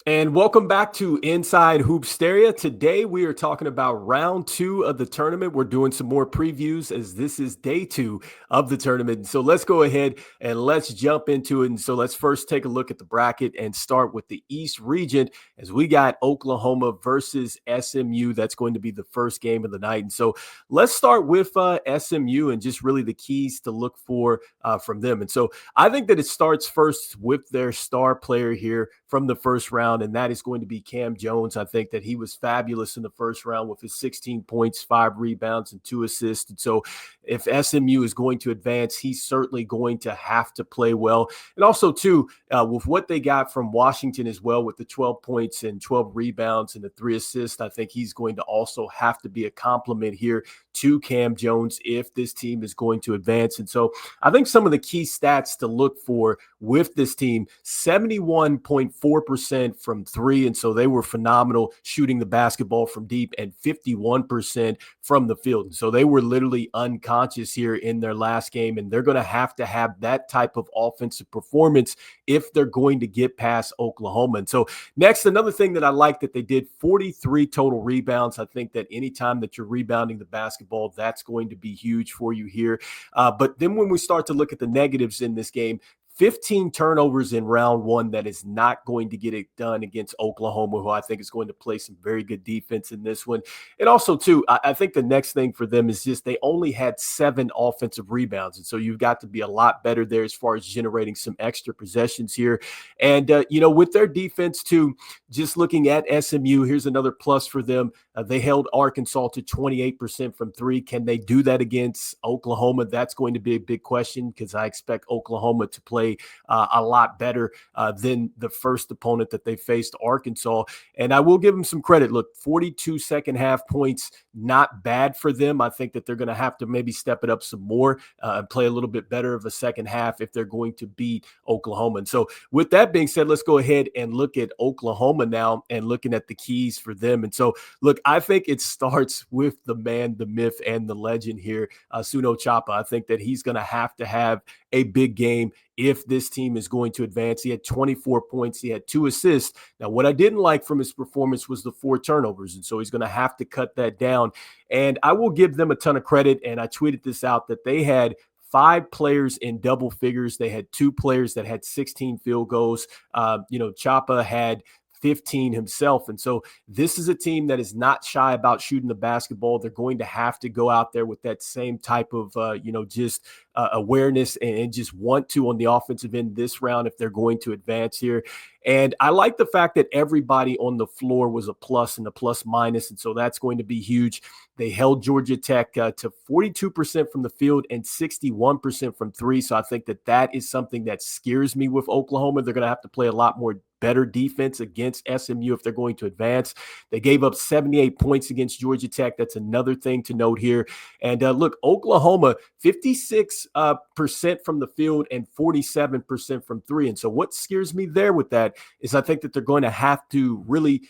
And welcome back to Inside Hoopsteria. Today we are talking about round 2 of the tournament. We're doing some more previews as this is day 2 of the tournament. So let's go ahead and let's jump into it. And so let's first take a look at the bracket and start with the East region as we got Oklahoma versus SMU. That's going to be the first game of the night. And so let's start with SMU and just really the keys to look for from them. And so I think that it starts first with their star player here from the first round, and that is going to be Cam Jones. I think that he was fabulous in the first round with his 16 points, 5 rebounds, and 2 assists. And so if SMU is going to advance, he's certainly going to have to play well. And also, too, with what they got from Washington as well with the 12 points and 12 rebounds and the 3 assists, I think he's going to also have to be a compliment here to Cam Jones if this team is going to advance. And so I think some of the key stats to look for with this team, 71.4% from 3. And so they were phenomenal shooting the basketball from deep, and 51% from the field. And so they were literally unconscious here in their last game. And they're going to have that type of offensive performance if they're going to get past Oklahoma. And so next, another thing that I like that they did, 43 total rebounds. I think that anytime that you're rebounding the basketball, that's going to be huge for you here. But then when we start to look at the negatives in this game, 15 turnovers in round 1. That is not going to get it done against Oklahoma, who I think is going to play some very good defense in this one. And also, too, I think the next thing for them is just they only had 7 offensive rebounds. And so you've got to be a lot better there as far as generating some extra possessions here. And, with their defense, too, just looking at SMU, here's another plus for them. They held Arkansas to 28% from 3. Can they do that against Oklahoma? That's going to be a big question because I expect Oklahoma to play a lot better than the first opponent that they faced, Arkansas. And I will give them some credit. Look, 42 second half points, not bad for them. I think that they're going to have to maybe step it up some more and play a little bit better of a second half if they're going to beat Oklahoma. And so with that being said, let's go ahead and look at Oklahoma now and looking at the keys for them. And so, look, I think it starts with the man, the myth, and the legend here, Suno Chapa. I think that he's going to have a big game if this team is going to advance. He had 24 points. He had 2 assists. Now, what I didn't like from his performance was the 4 turnovers, and so he's going to have to cut that down. And I will give them a ton of credit, and I tweeted this out, that they had 5 players in double figures. They had 2 players that had 16 field goals. Chapa had 15 himself. And so this is a team that is not shy about shooting the basketball. They're going to have to go out there with that same type of, awareness and just want to on the offensive end this round if they're going to advance here. And I like the fact that everybody on the floor was a plus and a plus minus. And so that's going to be huge. They held Georgia Tech to 42% from the field and 61% from 3. So I think that is something that scares me with Oklahoma. They're going to have to play a lot more better defense against SMU if they're going to advance. They gave up 78 points against Georgia Tech. That's another thing to note here. And look, Oklahoma, 56% from the field and 47% from 3. And so what scares me there with that is I think that they're going to have to really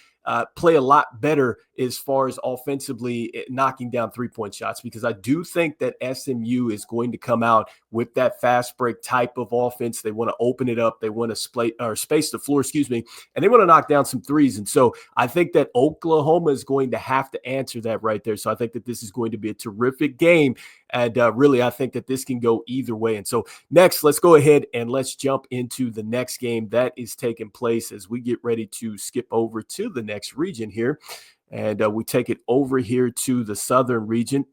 play a lot better as far as offensively knocking down 3-point shots, because I do think that SMU is going to come out with that fast break type of offense. They want to open it up. They want to space the floor, and they want to knock down some threes. And so I think that Oklahoma is going to have to answer that right there. So I think that this is going to be a terrific game. And really, I think that this can go either way. And so next, let's go ahead and let's jump into the next game that is taking place as we get ready to skip over to the next region here. And we take it over here to the Southern region.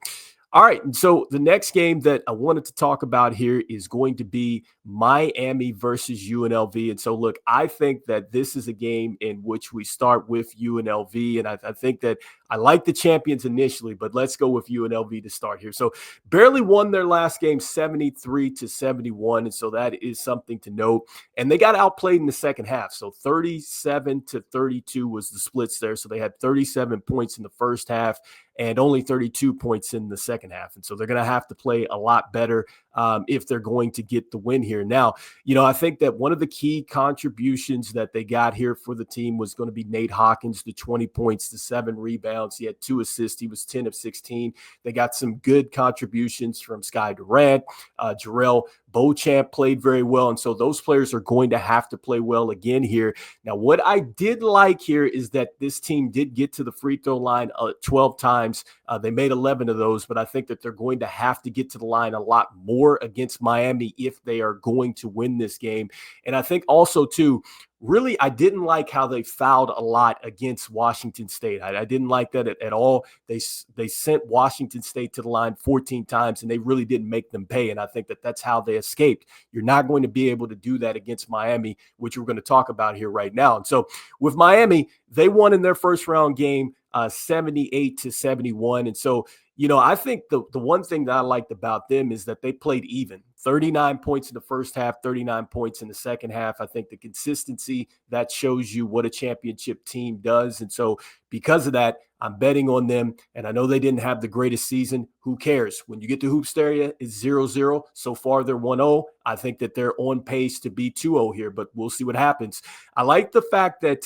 All right, and so the next game that I wanted to talk about here is going to be Miami versus UNLV. And so, look, I think that this is a game in which we start with UNLV, and I think that I like the champions initially, but let's go with UNLV to start here. So barely won their last game 73-71, and so that is something to note. And they got outplayed in the second half, so 37-32 was the splits there. So they had 37 points in the first half and only 32 points in the second half. And so they're going to have to play a lot better if they're going to get the win here. Now, I think that one of the key contributions that they got here for the team was going to be Nate Hawkins, the 20 points, the 7 rebounds. He had 2 assists. He was 10 of 16. They got some good contributions from Sky Durant, Jarrell Beauchamp played very well. And so those players are going to have to play well again here. Now, what I did like here is that this team did get to the free throw line 12 times. They made 11 of those, but I think that they're going to have to get to the line a lot more against Miami if they are going to win this game. And I think also, too, really, I didn't like how they fouled a lot against Washington State. I didn't like that at all. They sent Washington State to the line 14 times, and they really didn't make them pay. And I think that that's how they escaped. You're not going to be able to do that against Miami, which we're going to talk about here right now. And so with Miami, they won in their first round game 78-71. And so, I think the one thing that I liked about them is that they played even. 39 points in the first half, 39 points in the second half. I think the consistency, that shows you what a championship team does. And so because of that, I'm betting on them. And I know they didn't have the greatest season. Who cares? When you get to Hoopsteria, it's 0-0. So far, they're 1-0. I think that they're on pace to be 2-0 here, but we'll see what happens. I like the fact that,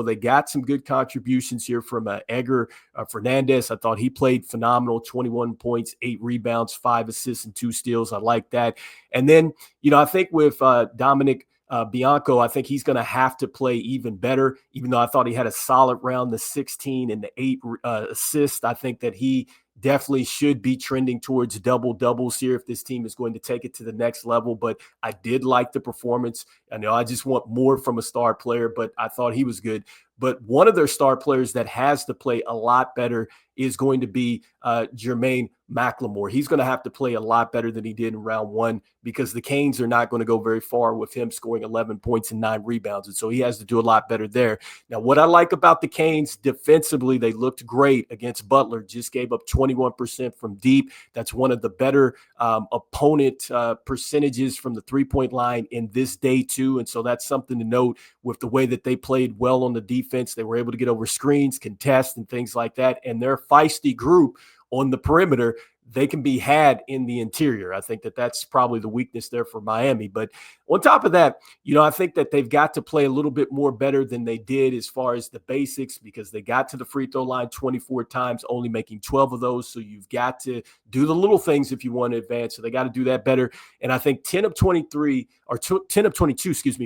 they got some good contributions here from Edgar Fernandez. I thought he played phenomenal, 21 points, 8 rebounds, 5 assists, and 2 steals. I like that. And then, I think with Dominic Bianco, I think he's going to have to play even better, even though I thought he had a solid round, the 16 and the 8 assists. I think that he definitely should be trending towards double doubles here if this team is going to take it to the next level. But I did like the performance. I know I just want more from a star player, but I thought he was good. But one of their star players that has to play a lot better is going to be Jermaine McLemore. He's going to have to play a lot better than he did in round 1 because the Canes are not going to go very far with him scoring 11 points and 9 rebounds. And so he has to do a lot better there. Now, what I like about the Canes defensively, they looked great against Butler, just gave up 21% from deep. That's one of the better opponent percentages from the three-point line in this day too. And so that's something to note with the way that they played well on the defense. They were able to get over screens, contest, and things like that. And their feisty group on the perimeter, they can be had in the interior. I think that that's probably the weakness there for Miami. But on top of that, I think that they've got to play a little bit more better than they did as far as the basics, because they got to the free throw line 24 times, only making 12 of those. So you've got to do the little things if you want to advance. So they got to do that better. And I think 10 of 22,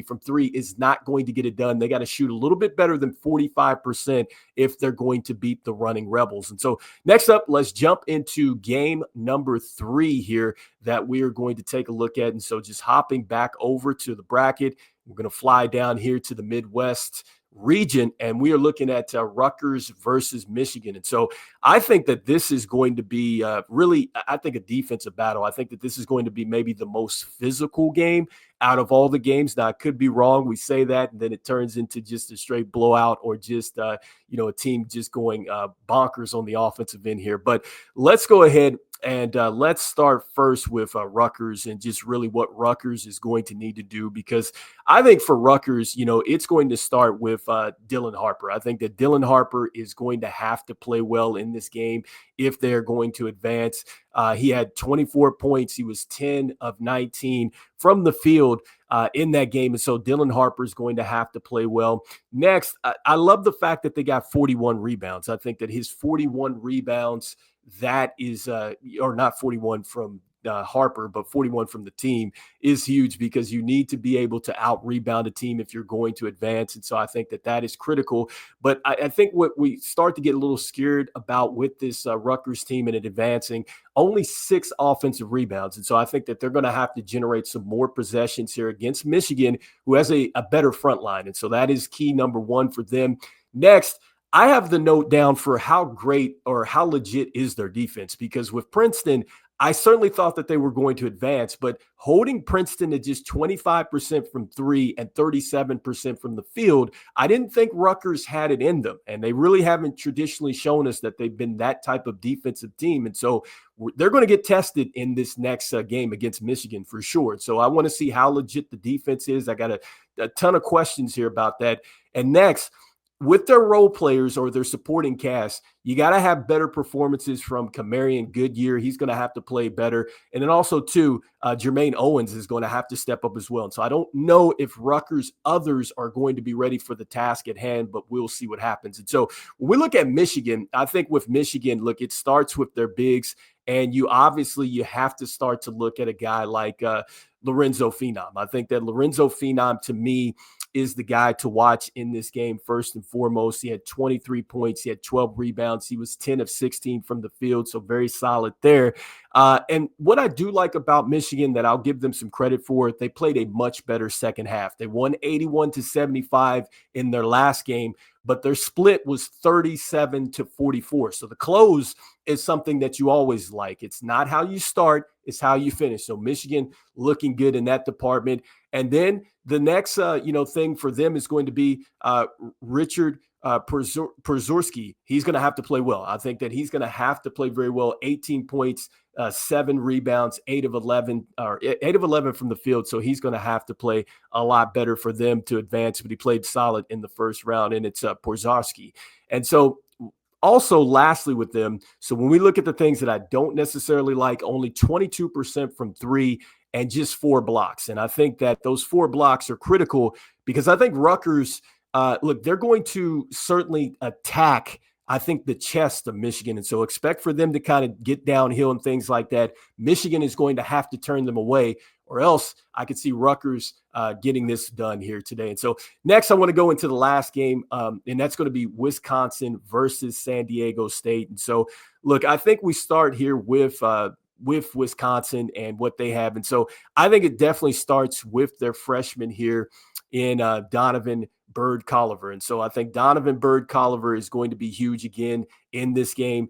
from 3 is not going to get it done. They got to shoot a little bit better than 45% if they're going to beat the running Rebels. And so next up, let's jump into game number 3 here that we are going to take a look at. And so just hopping back over to the bracket, we're going to fly down here to the Midwest region, and we are looking at Rutgers versus Michigan. And so I think that this is going to be really, I think, a defensive battle. I think that this is going to be maybe the most physical game out of all the games. Now, I could be wrong. We say that, and then it turns into just a straight blowout or just, a team just going bonkers on the offensive end here. But let's go ahead and let's start first with Rutgers and just really what Rutgers is going to need to do, because I think for Rutgers, it's going to start with Dylan Harper. I think that Dylan Harper is going to have to play well in this game if they're going to advance. He had 24 points. He was 10 of 19 from the field in that game. And so Dylan Harper is going to have to play well. Next, I love the fact that they got 41 rebounds. I think that his 41 rebounds, that is, or not 41 from Harper, but 41 from the team, is huge, because you need to be able to out rebound a team if you're going to advance. And so I think that that is critical. But I think what we start to get a little scared about with this Rutgers team and it advancing, only 6 offensive rebounds. And so I think that they're going to have to generate some more possessions here against Michigan, who has a better front line. And so that is key number 1 for them. Next, I have the note down for how great or how legit is their defense, because with Princeton, I certainly thought that they were going to advance, but holding Princeton to just 25% from 3 and 37% from the field, I didn't think Rutgers had it in them. And they really haven't traditionally shown us that they've been that type of defensive team. And so they're going to get tested in this next game against Michigan for sure. So I want to see how legit the defense is. I got a ton of questions here about that. And next, with their role players or their supporting cast, you got to have better performances from Kamarian Goodyear. He's going to have to play better. And then also, too, Jermaine Owens is going to have to step up as well. And so I don't know if Rutgers others are going to be ready for the task at hand, but we'll see what happens. And so when we look at Michigan, I think with Michigan, look, it starts with their bigs. And you have to start to look at a guy like Lorenzo Phenom. I think that Lorenzo Phenom, to me, is the guy to watch in this game first and foremost. He had 23 points. He had 12 rebounds. He was 10 of 16 from the field, so very solid there. And what I do like about Michigan that I'll give them some credit for, they played a much better second half. They won 81-75 in their last game, but their split was 37-44. So the close is something that you always like. It's not how you start, it's how you finish. So Michigan looking good in that department. And then the next thing for them is going to be Richard Przorski. He's going to have to play well. I think that he's going to have to play very well. 18 points, 7 rebounds, 8 of 11 from the field. So he's going to have to play a lot better for them to advance. But he played solid in the first round, and it's Przorski. And so also, lastly with them, so when we look at the things that I don't necessarily like, only 22% from three and just 4 blocks. And I think that those 4 blocks are critical because I think Rutgers, look, they're going to certainly attack, I think, the chest of Michigan. And so expect for them to kind of get downhill and things like that. Michigan is going to have to turn them away, or else I could see Rutgers getting this done here today. And so next I want to go into the last game, and that's going to be Wisconsin versus San Diego State. And so, look, I think we start here with Wisconsin and what they have. And so I think it definitely starts with their freshman here in Donovan Bird-Colliver. And so I think Donovan Bird-Colliver is going to be huge again in this game.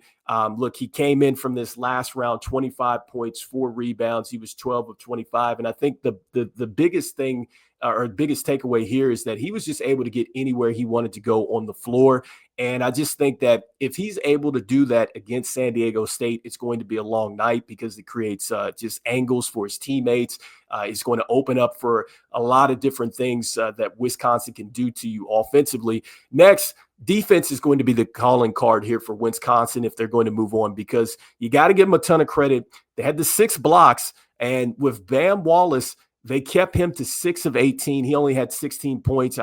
Look, he came in from this last round, 25 points, 4 rebounds. He was 12 of 25. And I think the biggest thing or biggest takeaway here is that he was just able to get anywhere he wanted to go on the floor. And I just think that if he's able to do that against San Diego State, it's going to be a long night because it creates just angles for his teammates. It's going to open up for a lot of different things that Wisconsin can do to you offensively. Next, defense is going to be the calling card here for Wisconsin if they're going to move on, because you got to give them a ton of credit. They had the 6 blocks, and with Bam Wallace, they kept him to 6 of 18. He only had 16 points.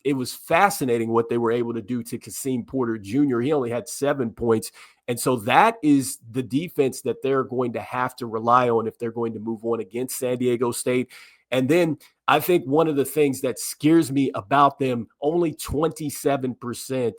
It was fascinating what they were able to do to Kasim Porter Jr. He only had 7 points. And so that is the defense that they're going to have to rely on if they're going to move on against San Diego State. And then I think one of the things that scares me about them, only 27%.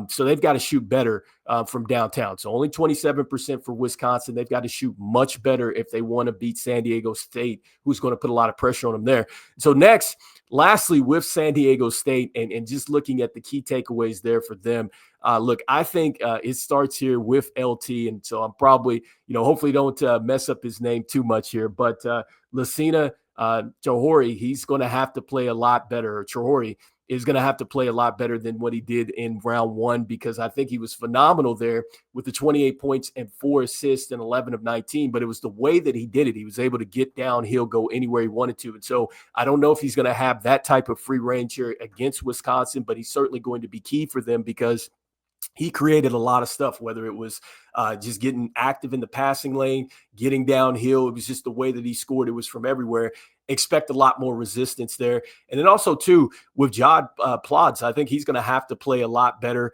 So they've got to shoot better from downtown. So only 27% for Wisconsin. They've got to shoot much better if they want to beat San Diego State, who's going to put a lot of pressure on them there. So next, lastly, with San Diego State and just looking at the key takeaways there for them, look, I think it starts here with LT. And so I'm probably, hopefully don't mess up his name too much here, but Lucina Johori, he's going to have to play a lot better. Johori is going to have to play a lot better than what he did in round 1, because I think he was phenomenal there with the 28 points and 4 assists and 11 of 19, but it was the way that he did it. He was able to get downhill, go anywhere he wanted to. And so I don't know if he's going to have that type of free range here against Wisconsin, but he's certainly going to be key for them because he created a lot of stuff, whether it was just getting active in the passing lane, getting downhill. It was just the way that he scored. It was from everywhere. Expect a lot more resistance there. And then also, too, with Jod Plods, I think he's going to have to play a lot better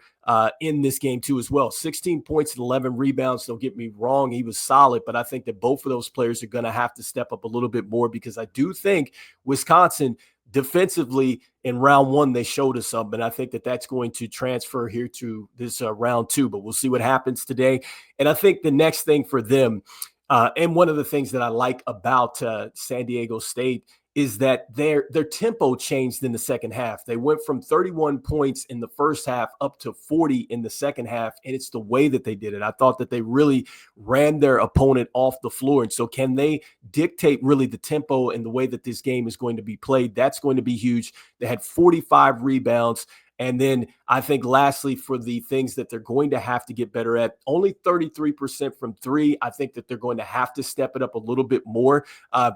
in this game, too, as well. 16 points and 11 rebounds. Don't get me wrong. He was solid, but I think that both of those players are going to have to step up a little bit more, because I do think Wisconsin defensively in round 1, they showed us something. I think that that's going to transfer here to this round 2, but we'll see what happens today. And I think the next thing for them, and one of the things that I like about San Diego State is that their tempo changed in the second half. They went from 31 points in the first half up to 40 in the second half, and it's the way that they did it. I thought that they really ran their opponent off the floor, and so can they dictate really the tempo and the way that this game is going to be played? That's going to be huge. They had 45 rebounds. And then I think lastly, for the things that they're going to have to get better at, only 33% from 3. I think that they're going to have to step it up a little bit more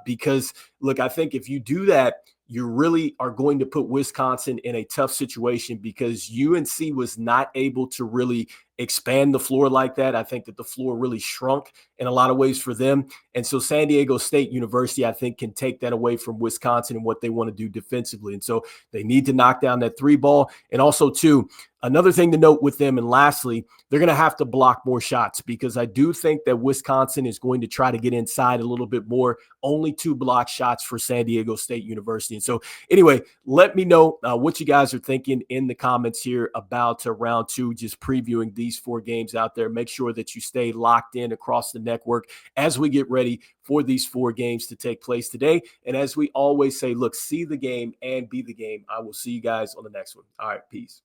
because, look, I think if you do that, you really are going to put Wisconsin in a tough situation, because UNC was not able to really expand the floor like that. I think that the floor really shrunk in a lot of ways for them. And so San Diego State University, I think, can take that away from Wisconsin and what they want to do defensively. And so they need to knock down that 3 ball. And also, too, Another thing to note with them, and lastly, they're going to have to block more shots because I do think that Wisconsin is going to try to get inside a little bit more. Only 2 block shots for San Diego State University. And so anyway, let me know what you guys are thinking in the comments here about round 2, just previewing these 4 games out there. Make sure that you stay locked in across the network as we get ready for these 4 games to take place today. And as we always say, look, see the game and be the game. I will see you guys on the next one. All right, peace.